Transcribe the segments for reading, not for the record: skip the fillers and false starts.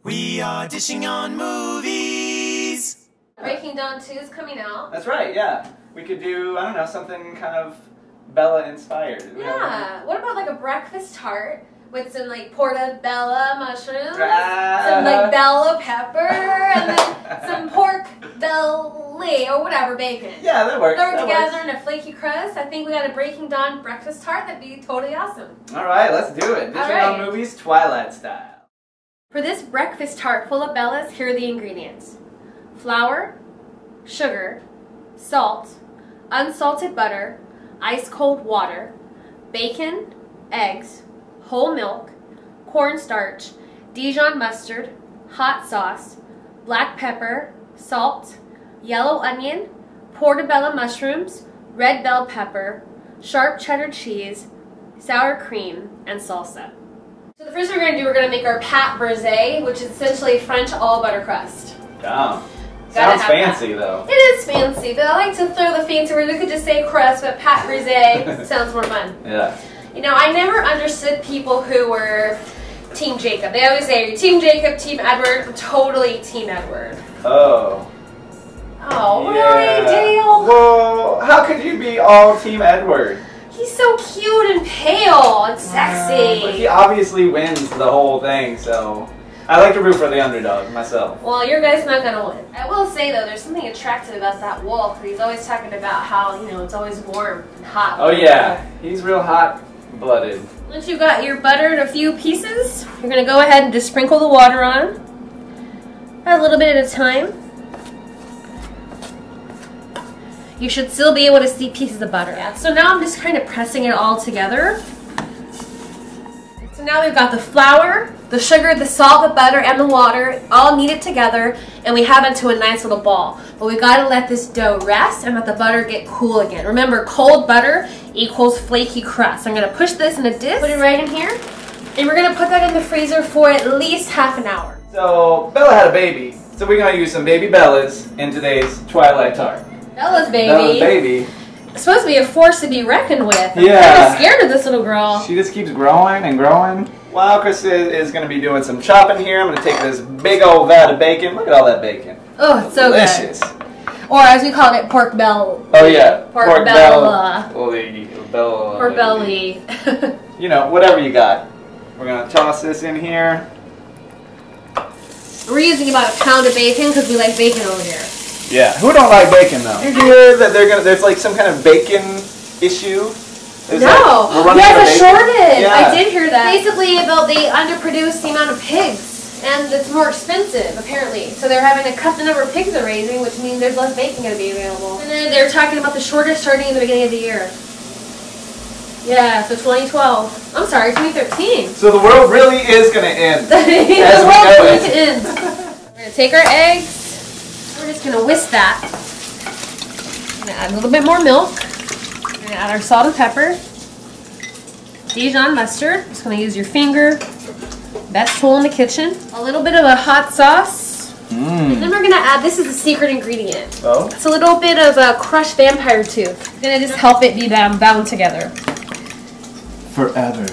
We are dishing on movies. Breaking Dawn 2 is coming out. That's right, yeah. We could do, I don't know, something kind of Bella inspired. Yeah. What about like a breakfast tart with some like PortaBELLA mushrooms, some like bella pepper, and then some pork belly or whatever bacon. Yeah, that works. Throw it together in a flaky crust. I think we got a Breaking Dawn breakfast tart. That'd be totally awesome. All right, let's do it. Dishing on movies, Twilight style. For this breakfast tart full of bellas, here are the ingredients: flour, sugar, salt, unsalted butter, ice cold water, bacon, eggs, whole milk, cornstarch, Dijon mustard, hot sauce, black pepper, salt, yellow onion, PortaBELLA mushrooms, red bell pepper, sharp cheddar cheese, sour cream, and salsa. So the first thing we're going to do, we're going to make our pâte brisée, which is essentially French all butter crust. Damn. Sounds fancy though. It is fancy, but I like to throw the fancy word. We could just say crust, but pâte brisée sounds more fun. Yeah. You know, I never understood people who were Team Jacob. They always say, Team Jacob, Team Edward. I'm totally Team Edward. Oh. Oh, yeah. really, Dale? Whoa, how could you be all Team Edward? He's so cute and pale and sexy. But he obviously wins the whole thing, so I like to root for the underdog myself. Well, your guy's not going to win. I will say, though, there's something attractive about that wolf, because he's always talking about how, you know, it's always warm and hot. Oh, yeah. He's real hot-blooded. Once you've got your butter in a few pieces, you're going to go ahead and just sprinkle the water on. A little bit at a time. You should still be able to see pieces of butter. Yeah. So now I'm just kind of pressing it all together. So now we've got the flour, the sugar, the salt, the butter, and the water all kneaded together, and we have it to a nice little ball. But we got to let this dough rest and let the butter get cool again. Remember, cold butter equals flaky crust. I'm going to push this in a dish, put it right in here, and we're going to put that in the freezer for at least half an hour. So Bella had a baby, so we're going to use some baby Bellas in today's Twilight tart. Bella's baby. Bella's baby. It's supposed to be a force to be reckoned with. I'm yeah. kind of scared of this little girl. She just keeps growing and growing. While Chrysta is going to be doing some chopping here, I'm going to take this big old vat of bacon. Look at all that bacon. Oh, it's so delicious. Good. Or as we call it, PortaBELLA. Oh yeah, PortaBELLA. PortaBELLA. You know, whatever you got. We're going to toss this in here. We're using about a pound of bacon because we like bacon over here. Yeah, who don't like bacon though? You hear that there's like some kind of bacon issue? No, there's a shortage. Yeah. I did hear that. Basically, about they underproduce the amount of pigs, and it's more expensive apparently. So they're having to cut the number of pigs they're raising, which means there's less bacon going to be available. And then they're talking about the shortage starting in the beginning of the year. Yeah, so 2012. I'm sorry, 2013. So the world really is going to end. The world's going to end. We're going to take our eggs. We're just going to whisk that. We're going to add a little bit more milk. We're going to add our salt and pepper. Dijon mustard. Just going to use your finger. Best tool in the kitchen. A little bit of a hot sauce. And then we're going to add, this is the secret ingredient. Oh? It's a little bit of a crushed vampire tooth. We're going to just help it be bound together. Forever.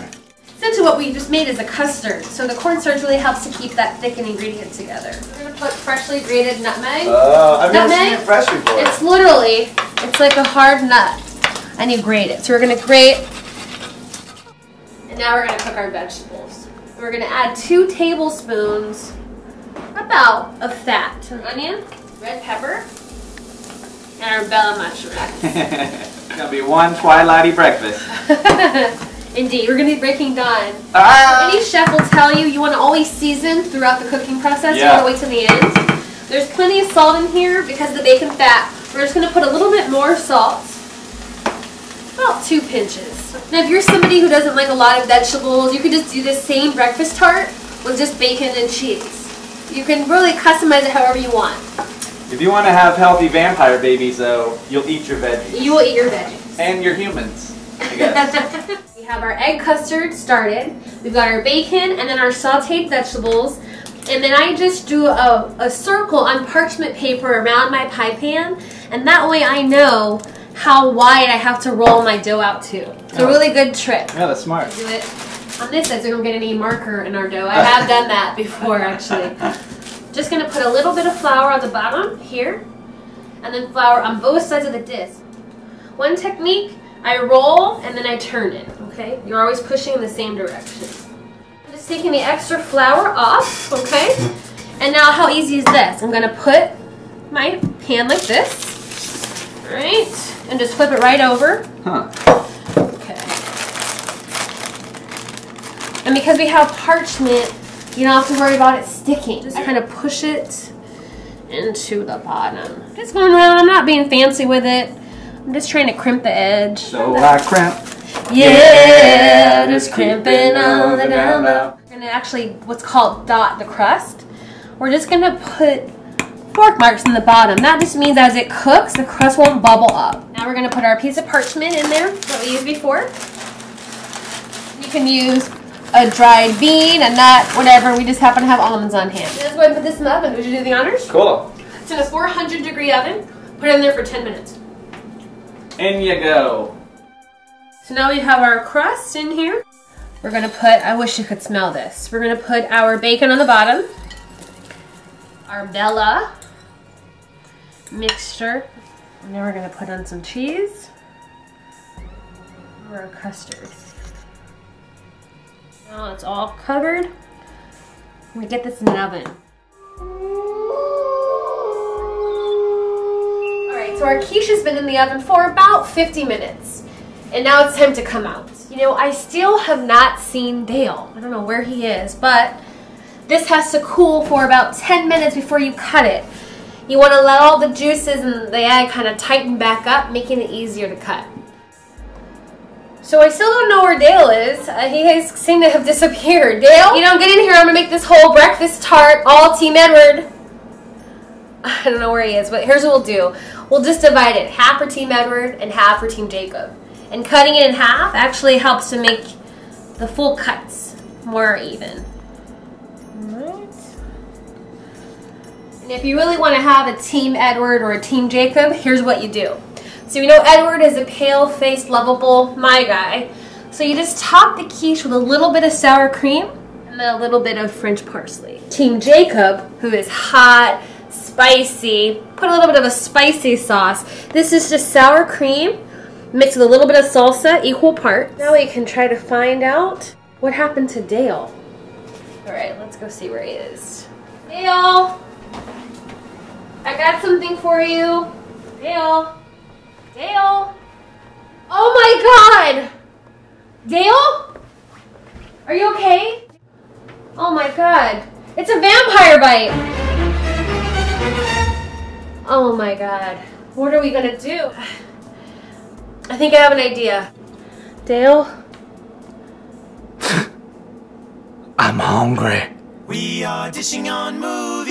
Essentially what we just made is a custard. So the cornstarch really helps to keep that thickened ingredient together. We're going to put freshly grated nutmeg. I've never seen it fresh before. It's literally, it's like a hard nut. And you grate it. So we're going to grate. And now we're going to cook our vegetables. We're going to add 2 tablespoons about of fat. An onion, red pepper, and our bella mushroom. It's going to be one Twilight-y breakfast. Indeed, we're going to be Breaking Dawn. Any chef will tell you you want to always season throughout the cooking process. Yeah. You want to wait till the end. There's plenty of salt in here because of the bacon fat. We're just going to put a little bit more salt. About 2 pinches. Now if you're somebody who doesn't like a lot of vegetables, you could just do this same breakfast tart with just bacon and cheese. You can really customize it however you want. If you want to have healthy vampire babies though, you'll eat your veggies. You will eat your veggies. And your humans, I guess. We have our egg custard started. We've got our bacon and then our sauteed vegetables. And then I just do a circle on parchment paper around my pie pan. And that way I know how wide I have to roll my dough out to. It's a really good trick. Yeah, that's smart. Do it On this side, so we don't get any marker in our dough. I have done that before, actually. Just gonna put a little bit of flour on the bottom here, and then flour on both sides of the disc. One technique, I roll and then I turn it, okay? You're always pushing in the same direction. I'm just taking the extra flour off, okay? And now how easy is this? I'm gonna put my pan like this, all right? And just flip it right over. Okay. And because we have parchment, you don't have to worry about it sticking. Just kind of push it into the bottom. Just going around, I'm not being fancy with it. I'm just trying to crimp the edge. So I crimp. Yeah, just crimping all the down low. We're gonna actually, what's called dot the crust. We're just gonna put fork marks in the bottom. That just means as it cooks, the crust won't bubble up. Now we're gonna put our piece of parchment in there that we used before. You can use a dried bean, a nut, whatever. We just happen to have almonds on hand. Let's go ahead and put this in the oven. Would you do the honors? Cool. It's in a 400-degree oven. Put it in there for 10 minutes. In you go. So now we have our crust in here. We're gonna put, I wish you could smell this. We're gonna put our bacon on the bottom. Our Bella mixture. And then we're gonna put on some cheese. Or a custard. Now it's all covered. I'm gonna get this in the oven. Alright, so our quiche has been in the oven for about 50 minutes. And now it's time to come out. You know, I still have not seen Dale. I don't know where he is, but this has to cool for about 10 minutes before you cut it. You want to let all the juices and the egg kind of tighten back up, making it easier to cut. So I still don't know where Dale is. He has seemed to have disappeared. Dale, you don't get in here. I'm going to make this whole breakfast tart all Team Edward. I don't know where he is, but here's what we'll do. We'll just divide it. Half for Team Edward and half for Team Jacob. And cutting it in half actually helps to make the full cuts more even. Alright. And if you really want to have a Team Edward or a Team Jacob, here's what you do. So you know Edward is a pale-faced, lovable, my guy. So you just top the quiche with a little bit of sour cream and then a little bit of French parsley. Team Jacob, who is hot, spicy, put a little bit of a spicy sauce. This is just sour cream mixed with a little bit of salsa, equal parts. Now we can try to find out what happened to Dale. All right, let's go see where he is. Dale, I got something for you. Dale. Dale! Oh my God! Dale? Are you okay? Oh my God. It's a vampire bite! Oh my God. What are we gonna do? I think I have an idea. Dale? I'm hungry. We are dishing on movies.